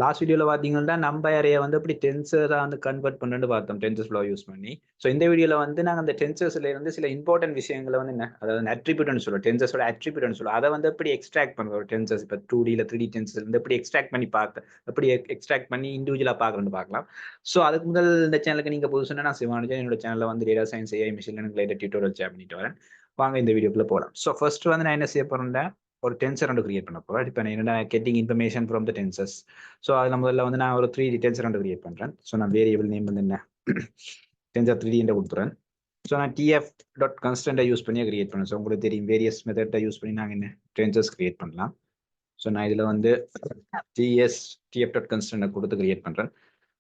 Last வீடியோவில் பார்த்தீங்கன்னா number அரேயை வந்து எப்படி டென்சராக வந்து கன்வெர்ட் பண்ணுன்னு பார்த்தோம் டென்சர் ஃப்ளோ யூஸ் பண்ணி. ஸோ இந்த வீடியோவில் வந்து நாங்கள் அந்த டென்சர்ஸ்ல இருந்து சில இம்பார்ட்டன்ட் விஷயங்களை வந்து என்ன அதாவது அட்ரிபியூட்னு சொல்லுவோம், டென்சர்ஸோட அட்ரிபியூட்னு சொல்லுவோம். அதை வந்து எப்படி எக்ஸ்ட்ராக்ட் பண்ணுவோம் டென்சர்ஸ் இப்போ 2Dயில் 3D டென்சர்ஸ் வந்து எப்படி எக்ஸ்ட்ராக்ட் பண்ணி பார்க்க எப்படி எக்ஸ்ட்ராக்ட் பண்ணி இண்டிவிஜுவலாக பார்க்கணும்னு பார்க்கலாம். ஸோ அதுக்கு முதல் இந்த சேனலுக்கு நீங்கள் புதுசுன்னா நான் சிவானுஜன், என்னோட சேனலில் வந்து data science, AI, machine learning related tutorial share பண்ணிட்டு வரேன். வாங்க இந்த வீடியோக்குள்ள போகலாம். ஸோ ஃபர்ஸ்ட் வந்து நான் என்ன செய்ய போறேன்னா ஒரு டென்சர் வந்து கிரியேட் பண்ண போறேன். இப்போ நான் என்னடா getting information from the tensors. So அதில் முதல்ல வந்து நான் ஒரு 3D டென்சர் வந்து கிரியேட் பண்ணுறேன். ஸோ நான் வேரியபிள் நேம் வந்து என்ன டென்சர் 3D என்று கொடுத்துறேன். ஸோ நான் tf.constantஐ யூஸ் பண்ணி கிரியேட் பண்ணேன். ஸோ உங்களுக்கு தெரியும் வேரியஸ் மெத்தட்டை யூஸ் பண்ணி நாங்கள் என்ன டென்சர்ஸ் கிரியேட் பண்ணலாம். ஸோ நான் இதில் வந்து tf.constant கொடுத்து கிரியேட் பண்ணுறேன்.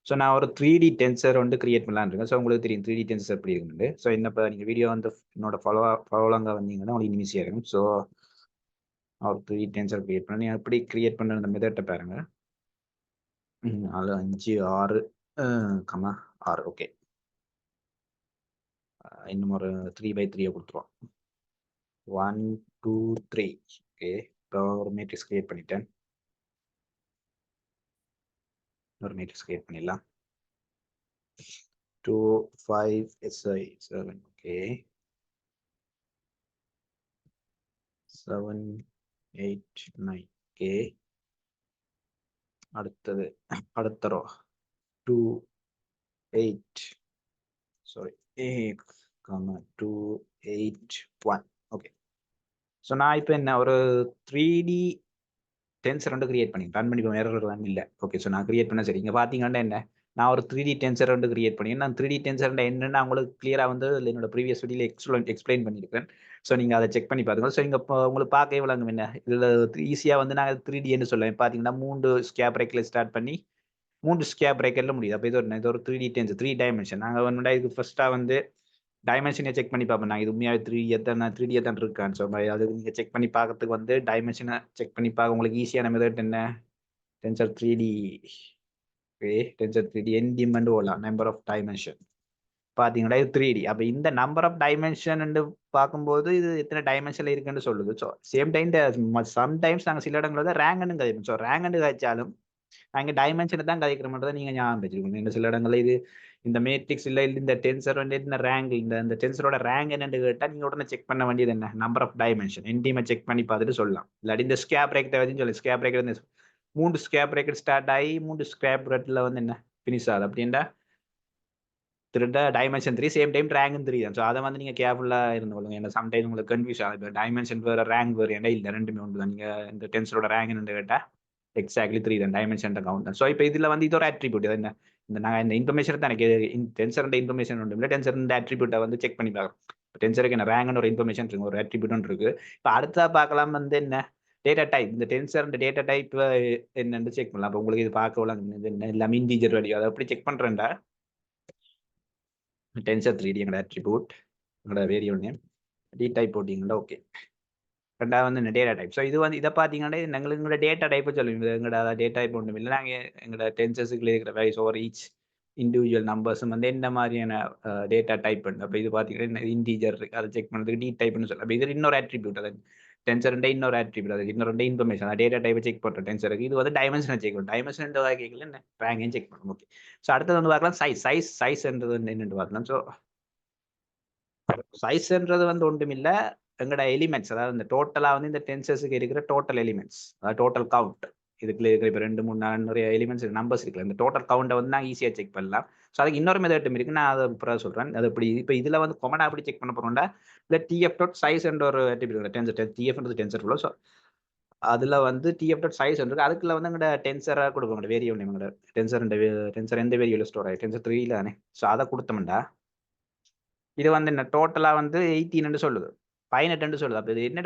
ஸோ நான் ஒரு 3D டென்சர் வந்து கிரியேட் பண்ணலான்னு இருக்கேன். ஸோ உங்களுக்கு தெரியும் 3D டென்சர் எப்படி இருக்குன்னு. ஸோ இப்போ நீங்கள் வீடியோ வந்து என்னோட ஃபாலோலாங்க வந்தீங்கன்னா உங்களுக்கு ஈஸியாக இருக்கும். ஸோ ஒரு 3D டென்சர் கிரியேட் பண்ணி எப்படி கிரியேட் பண்ண அந்த மெத்தட்டை பாருங்க. 4 5 6 கமா 6 ஓகே. இன்னும் ஒரு 3x3 கொடுத்துருவோம். 1 2 3 ஓகே. இப்போ ஒரு மேட்ரிக்ஸ் கிரியேட் பண்ணிட்டேன். ஒரு மேட்ரிக்ஸ் கிரியேட் பண்ணிடலாம். 2 5 SI 7 ஓகே. 7 8 9 ஓகே. அடுத்த ரோ 2 8 சாரி 2 8 1 ஓகே. ஸோ நான் இப்போ என்ன ஒரு 3D டென்சர் வந்து கிரியேட் பண்ணி ரன் பண்ணி எரர் இல்லை. ஓகே. ஸோ நான் கிரியேட் பண்ண சரி இங்கே பார்த்தீங்கன்னா என்ன நான் ஒரு 3D டென்சர் வந்து கிரியேட் பண்ணி நான் 3D டென்சர் என்னென்னா உங்களுக்கு கிளியராக வந்து என்னோட ப்ரீவியஸ் வீடியோவில் எக்ஸ்பிளைன் பண்ணியிருக்கேன். ஸோ நீங்கள் அதை செக் பண்ணி பார்த்துக்கோங்க. ஸோ இங்கே இப்போ உங்களுக்கு பார்க்கவே விளங்கும் என்ன இதில் ஈஸியாக வந்து நாங்கள் 3Dன்னு சொல்லுவேன். பார்த்தீங்கன்னா 3 ஸ்கேப் பிரேக்கில் ஸ்டார்ட் பண்ணி 3 ஸ்கேப் பிரேக்கரில் முடியுது. அப்போ இது ஒரு 3D டென்சர் 3 டைமென்ஷன். நாங்கள் வந்து இதுக்கு ஃபர்ஸ்ட்டாக வந்து டைமென்ஷனை செக் பண்ணி பார்ப்போம். நான் இது உண்மையாகவே 3D எத்தனை இருக்கான்னு. ஸோ அது நீங்கள் செக் பண்ணி பார்க்கறதுக்கு வந்து டைமென்ஷனை செக் பண்ணி பார்க்க உங்களுக்கு ஈஸியான மெத்தட் என்ன tensor 3D okay. Tensor 3D என்டிமெண்ட் ஓடலாம் நம்பர் ஆஃப் டைமென்ஷன் பார்த்தீங்கன்னா இது 3D. அப்போ இந்த நம்பர் ஆஃப் டைமென்ஷன் பார்க்கும்போது இது எத்தனை டைமென்ஷன்ல இருக்குன்னு சொல்லுது. ஸோ சேம் டைம் சம்டைம்ஸ் நாங்கள் சில இடங்களில் வந்து ரேங்கன்னு கதைப்போம். ஸோ ரேங்கன்னு கதைச்சாலும் நாங்கள் டைமென்ஷனை தான் கதைக்கிற மட்டும் நீங்கள் ஞாபகம் வச்சுக்கணும். இந்த சில இடங்களில் இது இந்த மேட்ரிக்ஸ் இல்லை இந்த டென்சர் வந்து இந்த ரேங்க் இந்த டென்சரோட ரேங்க் என்னன்னு கேட்டால் நீங்கள் உடனே செக் பண்ண வேண்டியது என்ன நம்பர் ஆஃப் டைமென்ஷன் என்டிமே செக் பண்ணி பார்த்துட்டு சொல்லலாம். இல்லாட்டி இந்த ஸ்கேப் பிரேக்கை வச்சுன்னு சொல்லி ஸ்கேப் பிரேக்கர் வந்து 3 ஸ்கேப் பிரேக்கர் ஸ்டார்ட் ஆகி 3 ஸ்கேப் பிரேக்கில் வந்து என்ன ஃபினிஷ் ஆகுது அப்படின்னா திருட டைமென்ஷன் 3 சேம் டைம் ரேங்கும் 3 தான். ஸோ அதை வந்து நீங்கள் கேர்ஃபுல்லாக இருந்து கொள்ளுங்க. ஏன்னா சம்டைம் உங்களுக்கு கன்ஃபியூஸ் ஆகுது. இப்போ டைமென்ஷன் வேறு ரேங்க் வேறு ஏன்னா இல்லை ரெண்டுமே ஒன்று தான். நீங்கள் இந்த டென்சரோட ரேங்க் என்னன்னு கேட்டால் எக்ஸாக்ட்லி 3 தான் டைமென்ஷன் கவுண்ட் தான். ஸோ இப்போ இதில் வந்து இது ஒரு அட்ரிபியூட் என்ன இந்த நாங்கள் இந்த இன்ஃபர்மேஷன் தான் எனக்கு டென்சர் இன்ஃபர்மேஷன் ஒன்று இல்லை டென்சர் அட்ரிபியூட்டை வந்து செக் பண்ணி பார்க்கலாம். இப்போ டென்சருக்கு என்ன ரேங்க்னு ஒரு இன்ஃபர்மேஷன் இருக்கு ஒரு அட்ரிபியூட் இருக்கு. இப்போ அடுத்தா பார்க்கலாம் வந்து என்ன டேட்டா டைப் இந்த டென்சர் டேட்டா டைப் என்னன்னு செக் பண்ணலாம். அப்போ உங்களுக்கு இது பார்க்கலாம் என்ன எல்லாமே இன்டீஜர் வேல்யூ அதை எப்படி செக் பண்ணுறேன்டா டென்சர் 3D எங்களோட அட்ரிபியூட் எங்களோட வேரியபிள் நேம் டி டைப் போட்டிங்களா ஓகே. ரெண்டாவது வந்து டேட்டா டைப். ஸோ இது வந்து இதை பார்த்தீங்கன்னா எங்களோட டேட்டா டைப்பை சொல்லுவீங்க. எங்களோட டேட்டா டைப் ஒன்றும் இல்லை. நாங்கள் எங்களோட டென்சர்ஸுக்குள்ள இருக்கிற வேல்யூஸ் ஓவர் ஈச் இண்டிவிஜுவல் நம்பர்ஸும் வந்து என்ன மாதிரியான டேட்டா டைப் பண்ணு. அப்போ இது பார்த்தீங்கன்னா இன்டீஜர் இருக்கு அதை செக் பண்ணுறதுக்கு டி டைப்னு சொல்லலாம். அப்போ இது இன்னொரு அட்ரிபியூட் அது டென்சர் இன்னொரு அட்ரிபியூட் அது இன்னொரு இன்ஃபர்மேஷன் அந்த டேட்டா டைப்பை செக் பண்ணுறோம் டென்சருக்கு. இது வந்து டைமென்ஷனை செக் பண்ணும். டைமென்ஷன் வகைகள் என்ன ரேங்கையும் செக் பண்ணும். ஓகே. ஸோ அடுத்தது வந்து பார்க்கலாம் சைஸ்ன்றது வந்து என்னென்னு பார்க்கலாம். ஸோ சைஸ்ன்றது வந்து ஒன்றும் இல்லை எங்களோட எலிமெண்ட்ஸ் அதாவது இந்த டோட்டலாக வந்து இந்த டென்சர்ஸுக்கு இருக்கிற டோட்டல் எலிமெண்ட்ஸ் அதாவது டோட்டல் கவுண்ட் இதுக்குள்ள இருக்கிற இப்போ 2 3 4 நிறைய எலிமெண்ட்ஸ் நம்பர்ஸ் இருக்குல்ல இந்த டோட்டல் கவுண்டை வந்து நான் ஈஸியாக செக் பண்ணலாம். ஸோ அதுக்கு இன்னொரு மெத்தட்டும் இருக்கு. நான் அதை அப்புறம் சொல்கிறேன். அது இப்படி இப்போ இதில் வந்து கொமனா எப்படி செக் பண்ண போகிறோம்னா இல்லை டிஎஃப் டாட் சைஸ் என்ற ஒரு டென்சர் டிஎஃப்ன்றது டென்சர் ஃபுல்லோ. ஸோ அதில் வந்து டிஎஃப் டாட் சைஸ் இருக்கு. அதுக்குள்ள வந்து எங்களோட டென்சரை கொடுப்போம் வேரியபிள் எங்களோட டென்சர் எந்த வேரியபிள் ஸ்டோர் ஆகி டென்சர் 3 தானே. ஸோ அதை கொடுத்தோம்டா இது வந்து என்ன டோட்டலாக வந்து 18 சொல்லுது 18 சொல்லுது. அப்போ இது என்ன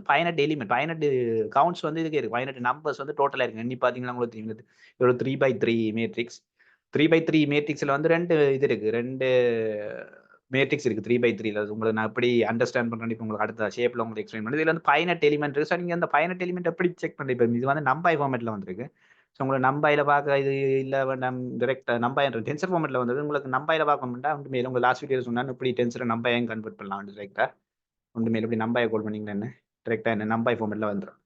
18 எலிமெண்ட் 18 கவுண்ட்ஸ் வந்து இதுக்கு இருக்கு 18 நம்பர்ஸ் வந்து டோட்டலாக இருக்கு. எண்ணி பார்த்தீங்கன்னா உங்களுக்கு தெரியும் ஒரு 3x3 மேட்ரிக்ஸ் 3x3 மேட்ரிக்ஸில் வந்து 2 இது இருக்கு 2 மேட்ரிக்ஸ் இருக்கு 3x3 உங்களுக்கு நான் எப்படி அண்டர்ஸ்டாண்ட் பண்ணுறேன் இப்போ உங்களுக்கு அடுத்த ஷேப்பில் உங்களுக்கு எக்ஸ்பிளைன் பண்ணுறது. இதில் வந்து 18 எலிமெண்ட் இருக்கு. ஸோ நீங்கள் அந்த 18 எலிமெண்ட் எப்படி செக் பண்ணுறது இப்போ இது வந்து நம்பர் ஃபார்மேட்டில் வந்துருக்கு. ஸோ உங்களுக்கு நம்பையில் பார்க்க இது இல்லை வேண்டாம் டிரெக்ட் நம்பர் டென்சர் ஃபார்மெட்டில் வந்தது உங்களுக்கு நம்பையில் பார்க்கணும்னா ஒன்று மேலே உங்கள் லாஸ்ட் வீடியோ சொன்னால் இப்படி டென்சரை நம்பையும் கன்வெர்ட் பண்ணலாம் டிரெக்டாக ஒன்று மேலே இப்படி நம்பையை கால் பண்ணிங்கன்னா என்ன டிரெக்டாக என்ன நம்பை ஃபார்மெட்டில் வந்துடும்.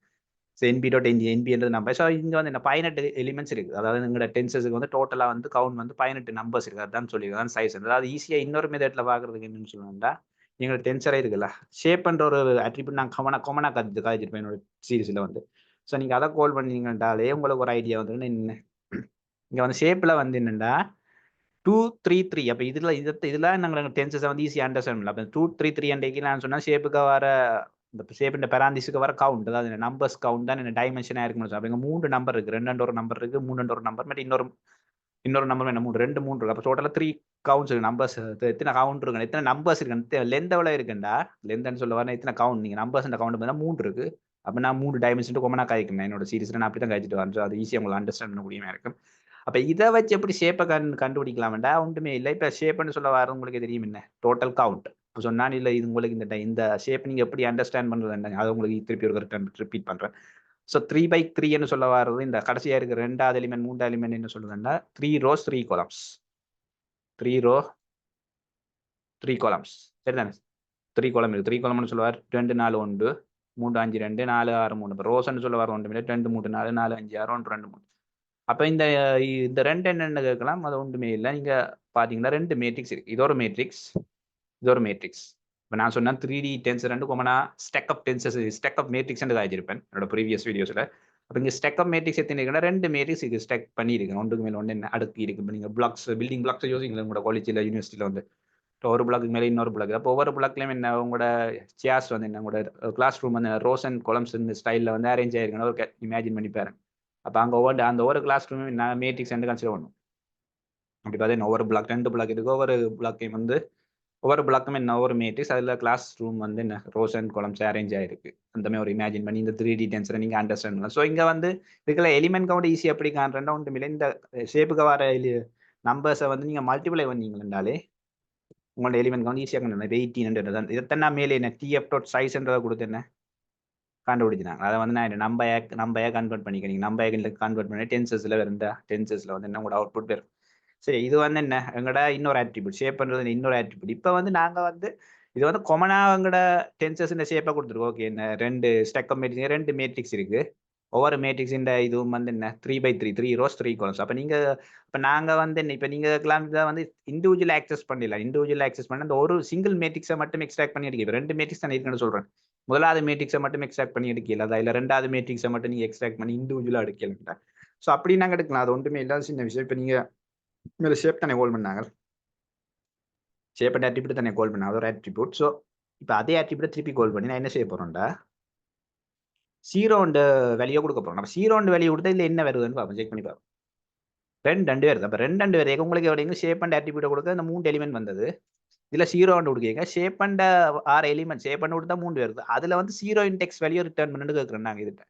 NB.NB number. ஸோ இங்கே வந்து என்ன 18 எலிமெண்ட்ஸ் இருக்குது. அதாவது எங்களோட டென்சஸுக்கு வந்து டோட்டலாக வந்து கவுண்ட் வந்து 18 நம்பர்ஸ் இருக்குது. அதுதான் சொல்லியிருக்காங்க சைஸ். அதாவது ஈஸியாக இன்னொரு மெத்தட்ல பார்க்குறதுக்கு என்னன்னு சொல்லுவேன்டா, எங்களோட டென்சரே இருக்குல்ல, ஷேப்ன்ற ஒரு அட்ரிபியூட் நான் காமனாக கழிச்சிருப்பேன் என்னோட சீரீஸில் வந்து. ஸோ நீங்கள் அதை கால் பண்ணீங்கன்றாலே உங்களுக்கு ஒரு ஐடியா வந்து என்ன, இங்கே வந்து ஷேப்பில் வந்து என்னென்னா 233. அப்போ இதெல்லாம் நாங்கள் டென்சஸை வந்து ஈஸியாக அண்டர்ஸ்டாண்ட் பண்ணலாம். அப்போ 233 அன்றைக்கு நான் சொன்னால் ஷேப்புக்கு வர இந்த ஷேப் இந்த பெராந்திஸுக்கு வர கவுண்ட், அதாவது நம்பர்ஸ் கவுண்ட் தான் என்ன டைமென்ஷனாக இருக்குன்னு சொல்லுவாங்க. இங்கே 3 நம்பர் இருக்குது, 2 ஒரு நம்பர் இருக்குது, 3 ஒரு நம்பர், மற்றும் இன்னொரு நம்பர் என்ன 3 இருக்கு. அப்போ டோட்டலாக 3 கவுண்ட்ஸ் இருக்கு. நம்பர்ஸ் எத்தனை கவுண்ட் இருக்கு, எத்தனை நம்பர்ஸ் இருக்கு, லென்த் எவ்வளோ இருக்குண்டா, லென்த்னு சொல்ல வரேன், எத்தனை கவுண்ட் நீங்கள் நம்பர்ஸ் கவுண்ட் பார்த்தீங்கன்னா 3 இருக்கு. அப்போ நான் 3 டைமென்ஷன் கொமனாக காய்க்கிறேன் என்னோட சீரிஸில். நான் அப்படி தான் காய்ச்சிட்டு வரேன். அது ஈஸியாக உங்களுக்கு அண்டர்ஸ்டாண்ட் பண்ண முடியுமா இருக்கும். அப்போ இதை வச்சு எப்படி ஷேப்பை கண்டுபிடிக்கலாம்டா, ஒன்றுமே இல்லை. இப்போ ஷேப்னு சொல்ல வர உங்களுக்கு தெரியும் என்ன, டோட்டல் கவுண்ட். இப்போ சொன்னால் இல்லை இது உங்களுக்கு இந்த ஷேப் நீங்கள் எப்படி அண்டர்ஸ்டாண்ட் பண்ணுறது, அதை உங்களுக்கு திருப்பி ஒரு ரிப்பீட் பண்ணுறேன். ஸோ 3/3 சொல்ல வர்றது இந்த கடைசியாக இருக்கிற 2வது எலிமெண்ட் 3வது எலிமெண்ட் என்ன சொல்லுதுன்னா 3 rows 3 columns. 3 row 3 columns சரிதானே. 3 column இருக்கு. 3 column சொல்லுவார் 2 4 1 3 5 2 4 6 3. இப்போ ரோஸ்ன்னு சொல்ல வர 1 2 3 4 4 5 6 1 2 3. அப்போ இந்த 2 என்னென்னு கேட்கலாம். அது ஒன்றுமே இல்லை. நீங்கள் பார்த்தீங்கன்னா 2 மேட்ரிக்ஸ் இருக்கு. இது ஒரு மேட்ரிக்ஸ், இது ஒரு மேட்ரிக்ஸ். இப்போ நான் சொன்னேன் 3D டென்சர் 2 கொமனா ஸ்டெக்அப் டென்சஸ் ஸ்டெக்அப் மேட்ரிக்ஸ் காய்ச்சிருப்பேன் என்னோட ப்ரீவியஸ் வீடியோஸில். அப்போ இங்கே ஸ்டெக்அப் மேட்ரிக்ஸ் எத்தனை இருக்குன்னா 2 மேட்ரிக்ஸ் இது ஸ்டெக் பண்ணியிருக்கேன். ஒன்றுக்கு மேலே ஒன்று என்ன அடுக்கி இருக்கு. இப்போ நீங்கள் பிளாக்ஸ் பில்டிங் பிளாக்ஸ் யோசிங்களா உங்களோட காலேஜில் யூனிவர்சிட்டியில் வந்து ஒரு பிளாக்கு மேலே இன்னொரு பிளாக். அப்போ ஒவ்வொரு பிளாக்லையும் என்ன உங்களோட சேர்ஸ் வந்து என்ன உங்களோட கிளாஸ் ரூம் வந்து ரோஸ் அண்ட் கொலம்ஸ் இந்த ஸ்டைலில் வந்து அரேஞ்ச் ஆயிருக்குன்னு ஒரு இமேஜின் பண்ணி பாருங்க. அப்போ அங்கே அந்த ஒவ்வொரு கிளாஸ் ரூமும் என்ன மேட்ரிக்ஸ் கன்சிடர் பண்ணும். அப்படி பார்த்தீங்கன்னா ஒவ்வொரு பிளாக் 2 பிளாக் இருக்கு. ஒவ்வொரு பிளாக்கையும் வந்து ஒவ்வொரு பிளாக்கும் என்ன ஒரு மேட்ரிக்ஸ், அதில் கிளாஸ் ரூம் வந்து என்ன ரோஸ் அண்ட் கொலம்ஸ் அரேஞ்ச் ஆயிருக்கு. அந்த மாதிரி ஒரு இமேஜின் பண்ணி இந்த 3D டென்சரை நீங்கள் அண்டர்ஸ்டாண்ட் பண்ணலாம். ஸோ இங்கே வந்து இதுக்குள்ள எலிமெண்ட் கவுண்ட் ஈஸி எப்படி காண்றேன்னா ஒன்றும் இல்லை, இந்த ஷேப்புக்கு வர நம்பர்ஸை வந்து நீங்கள் மல்டிப்ளை பண்ணீங்கன்னாலே உங்களோட எலிமெண்ட் கவுண்ட் ஈஸியாக கண்டு. இப்போ 18 தான் இதைத்தான் நான் மேலே என்ன TF.size கொடுத்து என்ன கண்டுபிடிச்சினாங்க. அதை வந்து நான் நம்பையாக கன்வெர்ட் பண்ணிக்கிறேன். நீங்கள் நம்பையாக கன்வெர்ட் பண்ணி டென்சஸில் வேறு டென்சஸில் வந்து என்ன உங்களோட அவுட்புட் வரும். சரி, இது வந்து என்ன எங்கட இன்னொரு ஆட்ரிபியூட், ஷேப் பண்றது இன்னொரு ஆட்ரிபியூட். இப்போ வந்து நாங்கள் வந்து இது வந்து கொமனா எங்கட டென்சஸ் இந்த ஷேப்பை கொடுத்துருக்கோம். ஓகே, என்ன 2 ஸ்டெக்அப் மேட்ரிக்ஸ் 2 மேட்ரிக்ஸ் இருக்கு. ஒவ்வொரு மேட்ரிக்ஸ் இந்த இதுவும் வந்து என்ன 3/3 3 rows 3 columns. அப்போ நாங்கள் வந்து என்ன இப்போ நீங்கள் இதை வந்து இண்டிவிஜுவல் ஆக்சஸ் பண்ணிடலாம். இண்டிவிஜுவல் ஆக்சஸ் பண்ணி அந்த ஒரு சிங்கிள் மேட்ரிக்ஸை மட்டும் எக்ஸ்ட்ராக்ட் பண்ணி எடுக்க. 2 மேட்ரிக்ஸ் தான் இருக்குன்னு சொல்கிறேன். முதலாவது மேட்ரிக்ஸை மட்டும் எக்ஸ்ட்ராக்ட் பண்ணி எடுக்கல, அதில் 2வது மேட்ரிக்ஸை மட்டும் நீங்கள் எக்ஸ்ட்ராக்ட் பண்ணி இண்டிவிஜுவலாக எடுக்கல. ஸோ அப்படி நாங்கள் எடுக்கலாம். அது ஒன்றுமே இல்லாத சின்ன விஷயம். இப்போ நீங்கள் மேலே ஷேப் தானே கோல் பண்ணாங்க, ஷேப் அண்ட் ஆட்ரிபியூட் தானே கோல் பண்ணாங்க, அது ஒரு ஆட்ரிபியூட். ஸோ இப்போ அதே ஆட்ரிபியூட் திருப்பி கோல் பண்ணி நான் என்ன செய்ய போகிறோம்டா, 0 வேல்யூ கொடுக்க போகிறோம். நம்ம 0 வேல்யூ கொடுத்தா இதில் என்ன வருதுன்னு பார்ப்போம், செக் பண்ணி பார்ப்போம். 2 வருது. அப்போ 2 வருது. உங்களுக்கு எவ்வளோ ஷேப் அண்ட் ஆட்ரிபியூட் கொடுக்க இந்த 3 எலிமெண்ட் வந்தது. இதில் 0 கொடுக்க ஷேப் அண்ட் 6 எலிமெண்ட் ஷேப் பண்ணி கொடுத்தா 3 வருது. அதில் வந்து 0 இன்டெக்ஸ் வேல்யூ ரிட்டர்ன் பண்ணிட்டு கேட்குறோம் நாங்கள் இதுட்ட.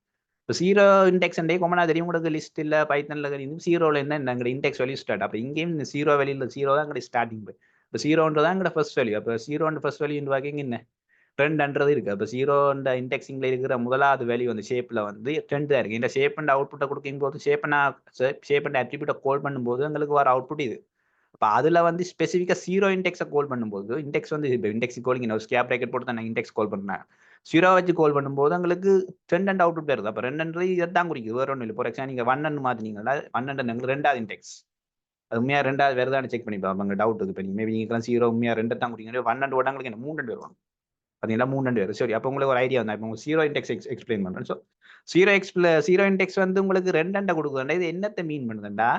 இப்போ 0 இன்டெக்ஸ் கொமனா தெரியும் உங்களுக்கு லிஸ்ட் இல்லை பைத்தனில் தெரியும். 0ல என்ன எங்கள் இன்டெக்ஸ் வேல்யூ ஸ்டார்ட். அப்போ இங்கேயும் இந்த 0 வேல்யூ 0 தான் எங்களுடைய ஸ்டார்டிங் போய். இப்போ 0 தான் எங்களோட ஃபர்ஸ்ட் வேல்யூ. அப்போ 0 ஃபர்ஸ்ட் வேல்யூ பார்க்கிங்க என்ன 2 இருக்கு. அப்போ 0 இன்டெக்ஸிங்ல இருக்கிற முதலாவது வேல்யூ வந்து ஷேப்ல வந்து 2 தான் இருக்கு. இந்த ஷேப் அண்ட் அவுட்புட்டை கொடுக்கும் போது ஷேப் அண்ட் அட்ரிபியூட்டை கால் பண்ணும்போது எங்களுக்கு வர அவுட்புட் இது. அப்போ அதில் வந்து ஸ்பெசிஃபிக்காக 0 இன்டெக்ஸை கால் பண்ணும்போது இன்டெக்ஸ் வந்து இப்போ இன்டெக்ஸ் கோலிங் ஒரு ஸ்கேப் ப்ராக்கெட் போட்டு தான் இன்டெக்ஸ் கால் பண்ணேன். 0 வச்சு கால் பண்ணும்போது உங்களுக்கு 2 அவுட்புட் வருது. அப்போ 2 இதை தான் குறிக்குது, வேற ஒன்றும் இல்லை. ஃபார் எக்ஸாம்பிள் நீங்கள் 1 மாற்றினீங்கன்னா 1 எங்களுக்கு 2வது இன்டெக்ஸ், அது உண்மையாக 2வது வருதான்னு செக் பண்ணி பார்ப்பாங்க. டவுட் இருக்கு. இப்போ நீங்கள் மேபி நீங்களாம் 0 உண்மையாக 2 தான் குறிக்கிங்க. 1 ஓடாங்களுக்கு என்ன 3 வருவாங்க பார்த்தீங்களா, 3 வரும். சரி, அப்போ உங்களுக்கு ஒரு ஐடியா வந்தா இப்போ உங்களுக்கு 0 இன்டெக்ஸ் எக்ஸ்பிளைன் பண்ணுறேன். ஸோ 0 இன்டெக்ஸ் வந்து உங்களுக்கு 2 கொடுக்குதுண்டா. இது என்னத்தை மீன் பண்ணுதுண்டா,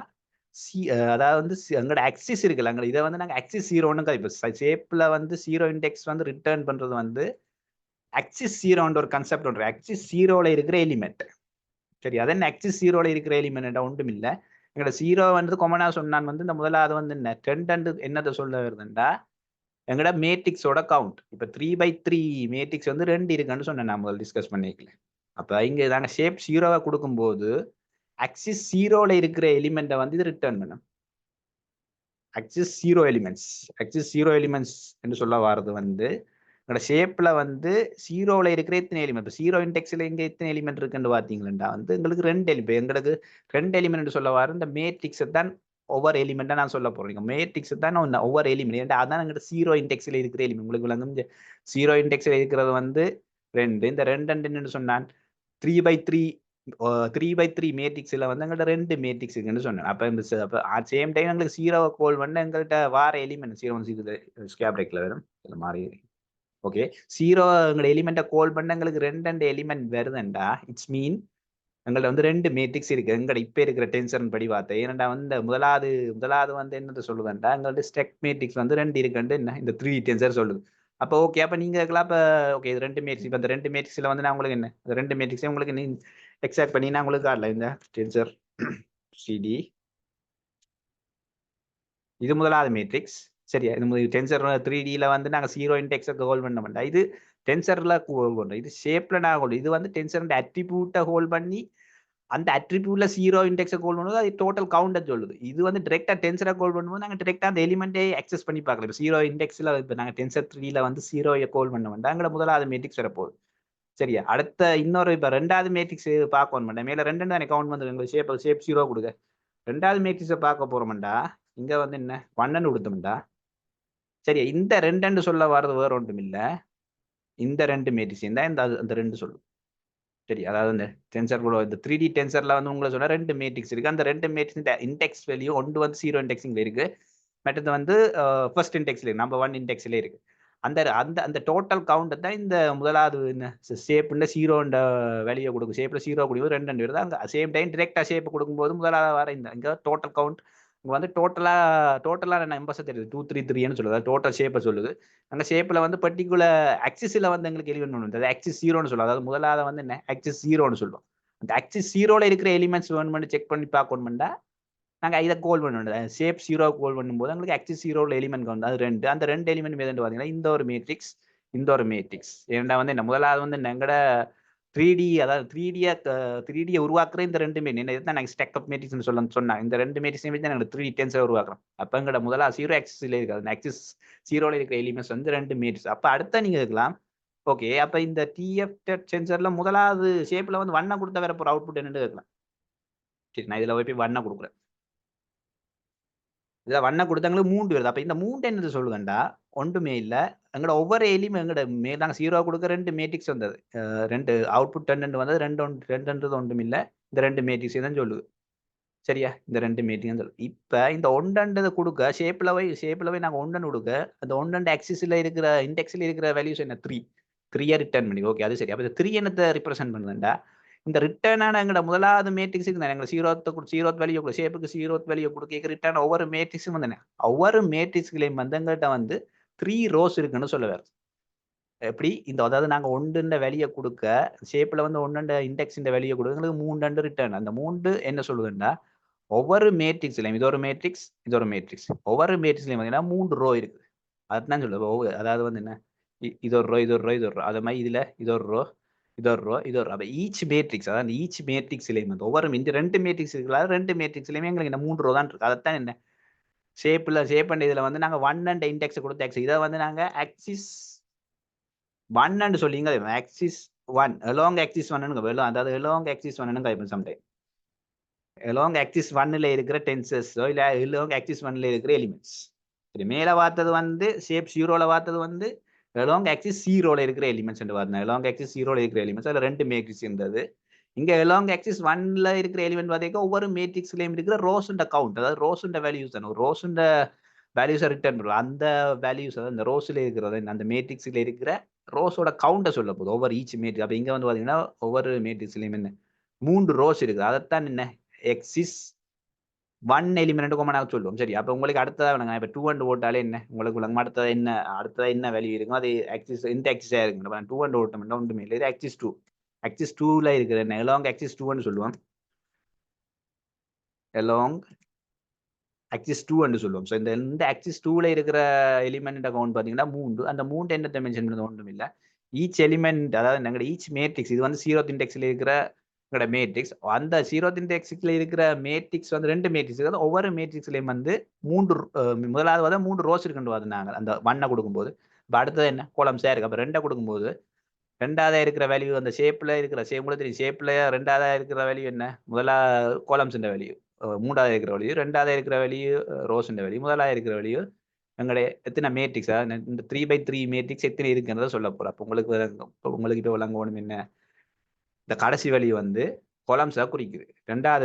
அதாவது வந்து எங்களோட ஆக்சிஸ் இருக்குல்ல, எங்களை இதை வந்து நாங்கள் ஆக்சிஸ் 0ன்னு இப்போ ஷேப்பில் வந்து 0 இன்டெக்ஸ் வந்து ரிட்டர்ன் பண்ணுறது வந்து ஆக்சிஸ் 0 ஒரு கான்செப்ட் ஒன்று. ஆக்சிஸ் 0ல இருக்கிற எலிமெண்ட். சரி, அதன் ஆக்சிஸ் 0ல இருக்கிற எலிமெண்ட் ஒன்றும் இல்லை. எங்களோட 0 வந்து கொமனா சொன்னான் வந்து இந்த முதலாவது வந்து என்ன 2 என்னத்தை சொல்ல வருதுண்டா எங்களோட மேட்ரிக்ஸோட கவுண்ட். இப்போ 3/3 மேட்ரிக்ஸ் வந்து 2 இருக்குன்னு சொன்னேன் நான் முதல்ல டிஸ்கஸ் பண்ணிக்கல. அப்போ இங்கே நாங்கள் ஷேப் 0 கொடுக்கும்போது ஆக்சிஸ் 0ல இருக்கிற எலிமெண்ட்டை வந்து இது ரிட்டர்ன் பண்ணும். ஆக்சிஸ் 0 எலிமெண்ட்ஸ் என்று சொல்ல வர்றது வந்து எங்களோட ஷேப்ல வந்து 0ல இருக்கிற எத்தனை எலிமெண்ட். இப்போ 0 இன்டெக்ஸ்ல இங்கே எத்தனை எலிமெண்ட் இருக்குன்னு பார்த்தீங்களா வந்து எங்களுக்கு 2 எலிமெண்ட். எங்களுக்கு 2 எலிமெண்ட் சொல்ல வர இந்த மேட்ரிக்ஸை தான் ஒவ்வொரு எலிமெண்ட்டா நான் சொல்ல போறேன். மேட்ரிக்ஸ் தான் ஒவ்வொரு எலிமெண்ட். அதான் எங்கிட்ட 0 இன்டெக்ஸ்ல இருக்கிற எலிமெண்ட். உங்களுக்கு விளங்கும் 0 இன்டெக்ஸ்ல இருக்கிறது வந்து 2. இந்த 2 சொன்னான் 3/3 மேட்ரிக்ஸில் வந்து எங்கள்கிட்ட 2 மேட்ரிக்ஸ் இருக்குன்னு சொன்னேன். அப்போ இந்த சேம் டைம் எங்களுக்கு 0 கோல் பண்ண எங்கள்கிட்ட வார எலிமெண்ட் 0 ஸ்கொயர் பிரேக்கில் வரும் இந்த மாதிரி. ஓகே, 0 எங்களோட எலிமெண்ட்டை கோல் பண்ண எங்களுக்கு 2 எலிமெண்ட் வருதுண்டா இட்ஸ் மீன் எங்கள்ட்ட வந்து 2 மேட்ரிக்ஸ் இருக்கு. எங்கட இப்ப இருக்கிற டென்சன் படி பார்த்தேன். ஏன்னா வந்து முதலாவது வந்து என்னது சொல்லுதுண்டா எங்கள்ட்ட ஸ்டெக் மேட்ரிக்ஸ் வந்து 2 இருக்குன்னு இந்த 3 டென்சர் சொல்லுது. அப்போ ஓகே, அப்ப நீங்க இருக்கலாம். அப்ப ஓகே, இது 2 மேட்ரிக்ஸ். இப்ப இந்த 2 மேட்ரிக்ஸ்ல வந்து நான் உங்களுக்கு என்ன இந்த 2 மேட்ரிக்ஸ் உங்களுக்கு நீ எக்ஸாக்ட் பண்ணி நான் உங்களுக்கு காட்டல. இந்த டென்சர் சிடி இது முதலாவது மேட்ரிக்ஸ். சரியா, இது டென்சர் 3Dல வந்து நாங்க 0 இன்டெக்ஸை ஹோல்ட் பண்ண மாட்டோம். இது டென்சர்ல ஹோல்ட் பண்றோம். இது ஷேப்ல நான் ஹோல்ட். இது வந்து டென்சர் அட்ரிபியூட்டை ஹோல்ட் பண்ணி அந்த அட்ரிபியூட்ல 0 இன்டெக்ஸை கால் பண்ணும்போது அது டோட்டல் கவுண்டர் சொல்லுது. இது வந்து டைரக்டா டென்சரை கால் பண்ணும்போது நாங்க டைரக்டா அந்த எலிமெண்டே அக்சஸ் பண்ணி பார்க்கலாம். இப்போ 0 இன்டெக்ஸ்ல இப்போ நாங்க டென்சர் 3ல வந்து 0 கால் பண்ண வேண்டாம். அங்கே முதலாவது மேட்ரிக்ஸ் வரப்போகுது. சரியா, அடுத்த இன்னொரு இப்போ 2வது மேட்ரிக்ஸ் பார்க்க வேண்டாம். மேல 2 தானே கவுண்ட் வந்து எங்களுக்கு ஷேப் 0 கொடுங்க. 2வது மேட்ரிக்ஸை பார்க்க போறோம்டா இங்க வந்து என்ன 1 கொடுத்தோம்டா. சரியா, இந்த 2 சொல்ல வர்றது வேற ஒன்றும் இல்லை. இந்த 2 மேட்ரிக்ஸ் தான் இந்த 2 சொல்லும். சரி, அதாவது இந்த டென்சர் கூட இந்த 3D டென்சர்ல வந்து உங்களை சொன்னா 2 மேட்ரிக்ஸ் இருக்கு. அந்த 2 மேட்ரிக்ஸ் இன்டெக்ஸ் வேல்யூ ஒன்று வந்து 0 இன்டெக்ஸிங்ல இருக்கு, மற்றது வந்து ஃபர்ஸ்ட் இன்டெக்ஸ்ல நம்பர் 1 இன்டெக்ஸ்ல இருக்கு. அந்த அந்த அந்த டோட்டல் கவுண்ட் தான் இந்த முதலாவது ஷேப்ல 0 வேல்யூ கொடுக்கும். ஷேப்ல 0 கொடுக்கும் 2 வருது. அங்க சேம் டைம் டைரக்டா ஷேப் கொடுக்கும்போது முதலாவது வர இங்க டோட்டல் கவுண்ட் இங்க வந்து டோட்டலா நம்பர்ஸ் தெரியுது 233ன்னு சொல்லுது. டோட்டல் ஷேப்பை சொல்லுது. அந்த ஷேப்ல வந்து பர்டிகுலர் ஆக்சிஸ்ல வந்து எங்களுக்கு எலிமெண்ட் ஒன்று வந்து ஆக்சிஸ் 0ன்னு சொல்லுவோம். அதாவது முதலாவது வந்து என்ன ஆக்சிஸ் 0ன்னு சொல்லுவோம். அந்த ஆக்சிஸ் 0ல இருக்கிற எலிமெண்ட்ஸ் வேணும்னு செக் பண்ணி பார்க்கணும்னா நாங்க இதை கோல் பண்ணுவோம். ஷேப் 0 கோல் பண்ணும்போது எங்களுக்கு ஆக்சிஸ் 0ல எலிமெண்ட் வந்து அது 2. அந்த 2 எலிமெண்ட் எதுன்னு பார்த்தீங்கன்னா இந்த ஒரு மேட்ரிக்ஸ், இந்த ஒரு மேட்ரிக்ஸ். ஏன்னா வந்து என்ன முதலாவது வந்து எங்கட 3D அதாவது 3Dயை உருவாக்குற இந்த 2 மேட்ரிக்ஸ் இதுதான் நாங்கள் ஸ்டெக் அப் மேட்ரிக்ஸ்னு சொன்னாங்க. இந்த 2 மேட்ரிக்ஸ் தான் நாங்கள் 3D டென்சர் உருவாக்குறோம். அப்போ எங்கட முதலாவது 0 ஆக்சிஸ்ல இருக்காது. அந்த ஆக்சிஸ் 0ல இருக்கிற எலிமெண்ட்ஸ் வந்து 2 மேட்ரிக்ஸ். அப்போ அடுத்த நீங்க இருக்கலாம் ஓகே, அப்ப இந்த TF டென்சர்ல முதலாவது ஷேப்ல வந்து வண்ணம் கொடுத்த வேற ஒரு அவுட்புட் என்னன்னு இருக்கலாம். சரி, நான் இதுல போய் வண்ணம் கொடுக்குறேன். இதில் வண்ணம் கொடுத்தவங்களுக்கு 3 வருது. அப்போ இந்த 3 என்னது சொல்லுங்கண்டா ஒன்றுமே இல்லை. எங்களோட ஒவ்வொரு எலியும் எங்களோட நாங்கள் 0 கொடுக்க 2 மேட்ரிக்ஸ் வந்தது. 2 அவுட்புட் 2 வந்தது. 2 ஒன்றும் இல்லை. இந்த 2 மேட்ரிக்ஸ் தான் சொல்லுது. சரியா, இந்த 2 மேட்ரிக்ஸ் சொல்லுது. இப்போ இந்த 1 கொடுக்க ஷேப்ல போய் நாங்கள் 1 கொடுக்க அந்த 1 ஆக்சிஸ்ல இருக்கிற இண்டெக்ஸ்ல இருக்கிற வேல்யூஸ் என்ன 3 ரிட்டர்ன் பண்ணி. ஓகே, அது சரி. அப்போ இந்த 3 என்னத்தை ரிப்ரசென்ட் பண்ணுதுண்டா இந்த ரிட்டர்னான எங்களோட முதலாவது மேட்ரிக்ஸுக்கு தான் எங்களை 0th வேல்யூ ஷேப்புக்கு 0th வேல்யூ கொடுக்க ரிட்டர்ன் ஒவ்வொரு மேட்ரிக்ஸும் வந்து ஒவ்வொரு மேட்ரிக்ஸ்களையும் வந்து எங்கள்கிட்ட வந்து 3 ரோஸ் இருக்குன்னு சொல்லுவார். எப்படி இந்த அதாவது நாங்கள் 1 வேல்யூ கொடுக்க ஷேப்ல வந்து 1 இண்டெக்ஸ் வேல்யூ கொடுக்க எங்களுக்கு 3 ரிட்டர்ன். அந்த 3 என்ன சொல்லுதுன்னா ஒவ்வொரு மேட்ரிக்ஸ்லையும் இது ஒரு மேட்ரிக்ஸ், இது ஒரு மேட்ரிக்ஸ், ஒவ்வொரு மேட்ரிக்ஸ்லையும் பார்த்தீங்கன்னா 3 ரோ இருக்கு. அதுதான் சொல்லுது. அதாவது வந்து என்ன இது ஒரு ரோ, இது ஒரு ரோ, இது ஒரு ரோ. அது மாதிரி இதுல இது ஒரு ரோ, இது ஒரு ரோ, இது ஒரு. அப்ப ஈச் மேட்ரிக்ஸ் அதாவது ஈச் மேட்ரிக்ஸ்லையும் வந்து ஒவ்வொரு இந்த 2 மேட்ரிக்ஸ் இருக்குல்ல 2 மேட்ரிக்ஸ்லையுமே எங்களுக்கு இந்த 3 ரோ தான் இருக்கு. அதைத்தான் என்ன ஷேப் அண்ட் இதுல வந்து நாங்க 1 இண்டெக்ஸ் கொடுத்து ஆக்சிஸ் இதை வந்து நாங்க ஆக்சிஸ் 1 சொல்லிங்க ஆக்சிஸ் 1 அலாங் ஆக்சிஸ் 1 அதாவது அலாங் ஆக்சிஸ் 1 கைப்போம் சம்டைம் along axis 1ல இருக்கிற டென்சர்ஸோ இல்ல along axis 1ல இருக்கிற எலிமெண்ட்ஸ். சரி, மேல பார்த்தது வந்து ஷேப் 0ல பார்த்தது வந்து along axis 0ல இருக்கிற எலிமெண்ட்ஸ் என்று பார்த்தேன். along axis 0ல இருக்கிற எலிமெண்ட்ஸ் அதுல 2 மேட்ரிக்ஸ் இருந்தது. இங்க along axis 1ல இருக்கிற எலிமெண்ட் பார்த்தீங்கன்னா ஒவ்வொரு மேட்ரிக்ஸ்லயும் இருக்கிற ரோஸ்ண்ட கவுண்ட் அதாவது ரோஸ்ண்ட வேல்யூஸ் தான் ரோஸ்ண்ட வேல்யூஸை ரிட்டர்ன் பண்ணுவோம். அந்த வேல்யூஸ் அதாவது இந்த ரோஸ்ல இருக்கிறது அந்த மேட்ரிக்ஸ்ல இருக்கிற ரோஸோட கவுண்டை சொல்ல போகுது ஒவ்வொரு ஈச் மேட்ரிக்ஸ். அப்ப இங்க வந்து பாத்தீங்கன்னா ஒவ்வொரு மேட்ரிக்ஸ்லயும் என்ன 3 ரோஸ் இருக்குது. அதைத்தான் என்ன எக்ஸிஸ் 1 எலிமெண்ட் கொமனாக சொல்லுவோம். சரி, அப்ப உங்களுக்கு அடுத்ததா வேணுங்க இப்ப 2 ஓட்டாலே என்ன உங்களுக்கு அடுத்ததா என்ன வேல்யூ இருக்கும் அது ஆக்சிஸ் இந்த ஆக்சிஸா இருக்கு. 2 ஓட்டம் ஒன்றுமே இல்லை. இது ஆக்சிஸ் 2 ஆக்சிஸ் 2ல இருக்கிற என்ன along ஆக்சிஸ் 2ன்னு சொல்லுவோம். along ஆக்சிஸ் 2ன்னு சொல்லுவோம். ஸோ இந்த ஆக்சிஸ் 2ல இருக்கிற எலிமெண்ட் கவுண்ட் பார்த்தீங்கன்னா 3. அந்த 3 என்ன மென்ஷன் பண்ணது ஒன்றும் இல்லை. ஈச் எலிமெண்ட் அதாவது எங்களோட ஈச் மேட்ரிக்ஸ் இது வந்து 0th இண்டெக்ஸ்ல இருக்கிற மேட்ரிக்ஸ். அந்த 0th இண்டெக்ஸ்ல இருக்கிற மேட்ரிக்ஸ் வந்து 2 மேட்ரிக்ஸ் அதாவது ஒவ்வொரு மேட்ரிக்ஸ்லயும் வந்து 3 முதலாவது வந்து 3 ரோஸ் இருக்குன்னு பார்த்தீங்க அந்த 1 கொடுக்கும்போது. இப்போ அடுத்தது என்ன கோலம்ஸா இருக்கு. அப்போ 2 கொடுக்கும்போது 2ஆவதா இருக்கிற வேல்யூ அந்த ஷேப்ல இருக்கிற உங்களுக்கு தெரியும் ஷேப்ல 2ஆவதா இருக்கிற வேல்யூ என்ன முதலா கோலம்ஸ் வேல்யூ, 3ஆவதா இருக்கிற வேல்யூ, 2ஆவதா இருக்கிற வேல்யூ ரோஸ் வேல்யூ, முதலாவது இருக்கிற வேல்யூ எங்களுடைய எத்தனை மேட்ரிக்ஸ் இந்த 3/3 மேட்ரிக்ஸ் எத்தனை இருக்குன்றத சொல்ல போறோம். அப்போ உங்களுக்கு இப்போ விளங்கணும் என்ன இந்த கடைசி வேல்யூ வந்து கொலம்ஸை குறிக்குது. ரெண்டாவது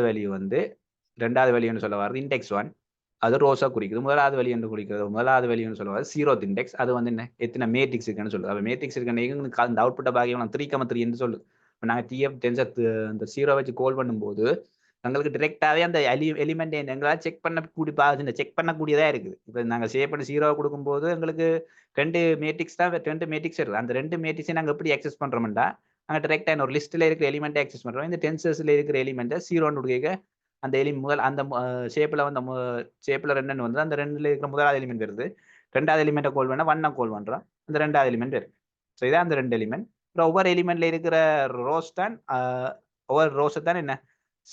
வேல்யூன்னு சொல்ல வர்றது இண்டெக்ஸ் 1, அது ரோஸா குறிக்குது. முதலாவது வேல்யூ என்று குறிக்கிறது முதலாவது வேல்யூன்னு சொல்ல வர்றது 0th இண்டெக்ஸ், அது வந்து என்ன எத்தனை மேட்ரிக்ஸ் இருக்குன்னு சொல்லுது. அப்போ மேட்ரிக்ஸ் இருக்குன்னு அந்த அவுட்புட்டை பாக்கியம் 3,3 என்று சொல்லுது. இப்போ நாங்கள் டிஎஃப் டென்சர் அந்த 0 வச்சு கால் பண்ணும்போது எங்களுக்கு டிரெக்டாகவே அந்த எலிமெண்ட் எங்களால் செக் பண்ணக்கூடியதாக இருக்குது. இப்போ நாங்கள் சேவ் பண்ணி 0 கொடுக்கும்போது எங்களுக்கு 2 மேட்ரிக்ஸ் இருக்குது. அந்த 2 மேட்ரிக்ஸை நாங்கள் எப்படி ஆக்சஸ் பண்ணுறோம்டா, நாங்கள் டிரெக்டாக ஒரு லிஸ்ட்டில் இருக்கிற எலிமெண்ட்டை ஆக்சஸ் பண்ணுறோம். இந்த டென்சர்ஸில் இருக்கிற எலிமெண்ட்டை 0ன்னு கொடுக்க அந்த முதல் அந்த ஷேப்பில் வந்து ஷேப்பில் 2 வந்து அந்த 2ல் இருக்கிற முதலாவது எலிமெண்ட் வருது. ரெண்டாவது எலிமெண்ட்டை கால் பண்ணால் 1 கால் பண்ணுறோம். அந்த ரெண்டாவது எலிமெண்ட் வருது. ஸோ இதான் அந்த 2 எலிமெண்ட். அப்புறம் ஒவ்வொரு எலிமெண்ட்ல இருக்கிற ஒவ்வொரு ரோஸை தான் என்ன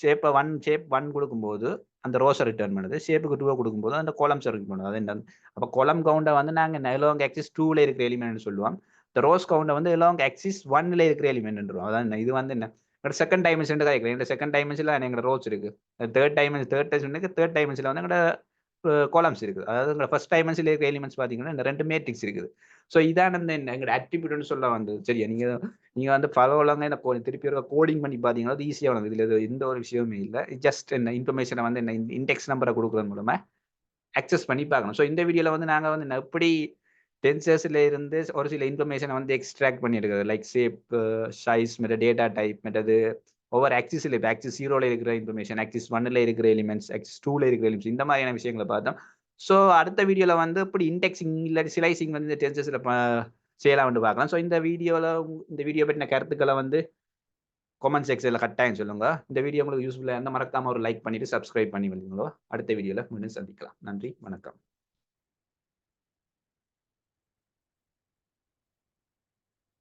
ஷேப் 1 கொடுக்கும்போது அந்த ரோஸை ரிட்டர்ன் பண்ணுது. ஷேப்புக்கு 2 கொடுக்கும்போது அந்த கோலம்ஸை ரிட்டர்ன் பண்ணுது. அது என்ன, அப்போ கோலம் கவுண்டை வந்து நாங்கள் எலாங் ஆக்சிஸ் 2ல இருக்கிற எலிமெண்ட் சொல்லுவோம். இந்த ரோஸ் கவுண்டை வந்து எலாங் ஆக்சிஸ் 1ல இருக்கிற எலிமெண்ட். அதான் இது வந்து என்ன செகண்ட் டைமென்ஷன் கிடைக்கிறேன். இந்த செகண்ட் டைமென்ஷன்ல எங்களோட ரோஸ் இருக்கு. தேர்ட் டைமென்ஷன்ல வந்து எங்களோட கோலம்ஸ் இருக்குது. அதாவது ஃபர்ஸ்ட் டைமென்ஷன்ல இருக்கிற எலிமெண்ட்ஸ் பார்த்தீங்கன்னா இந்த 2 மேட்ரிக்ஸ் இருக்குது. ஸோ இதான் எங்களோட அட்ரிபியூட்னு சொல்ல வந்து சரியா. நீங்க வந்து பரவாயில்லங்க இந்த திருப்பி ஒரு கோடிங் பண்ணி பார்த்தீங்கன்னா அது ஈஸியாக வந்து இதுல எந்த ஒரு விஷயமே இல்லை. ஜஸ்ட் என்ன இன்ஃபர்மேஷனை வந்து என்ன இண்டெக்ஸ் நம்பரை கொடுக்குறது மூலமா அக்சஸ் பண்ணி பார்க்கணும். ஸோ இந்த வீடியோவில் வந்து நாங்கள் வந்து எப்படி டென்சர்ஸ்ல இருந்து ஒரு சில இன்ஃபர்மேஷனை வந்து எக்ஸ்ட்ராக்ட் பண்ணி எடுக்கிறது, like shape, size, data type, ஒவ்வொரு ஆக்சிஸில் இப்போ ஆக்சிஸ் 0ல இருக்கிற இன்ஃபர்மேஷன், ஆக்சிஸ் 1ல இருக்கிற எலிமெண்ட்ஸ், ஆக்சிஸ் 2ல இருக்கிற எலிமெண்ட்ஸ், இந்த மாதிரியான விஷயங்களை பார்த்தோம். ஸோ அடுத்த வீடியோவில் வந்து இப்படி இண்டெக்ஸிங் இல்லாட்டி ஸ்லைசிங் வந்து டென்சர்ஸில் செய்யலாம் வந்து பார்க்கலாம். ஸோ இந்த வீடியோ பற்றின கருத்துக்களை வந்து கமெண்ட் செக்ஷனில் கட்டாயம் சொல்லுங்க. இந்த வீடியோ உங்களுக்கு யூஸ்ஃபுல்லாக இருந்தால் மறக்காம ஒரு லைக் பண்ணிட்டு சப்ஸ்கிரைப் பண்ணி வந்துங்களோ. அடுத்த வீடியோவில் மீண்டும் சந்திக்கலாம். நன்றி, வணக்கம்.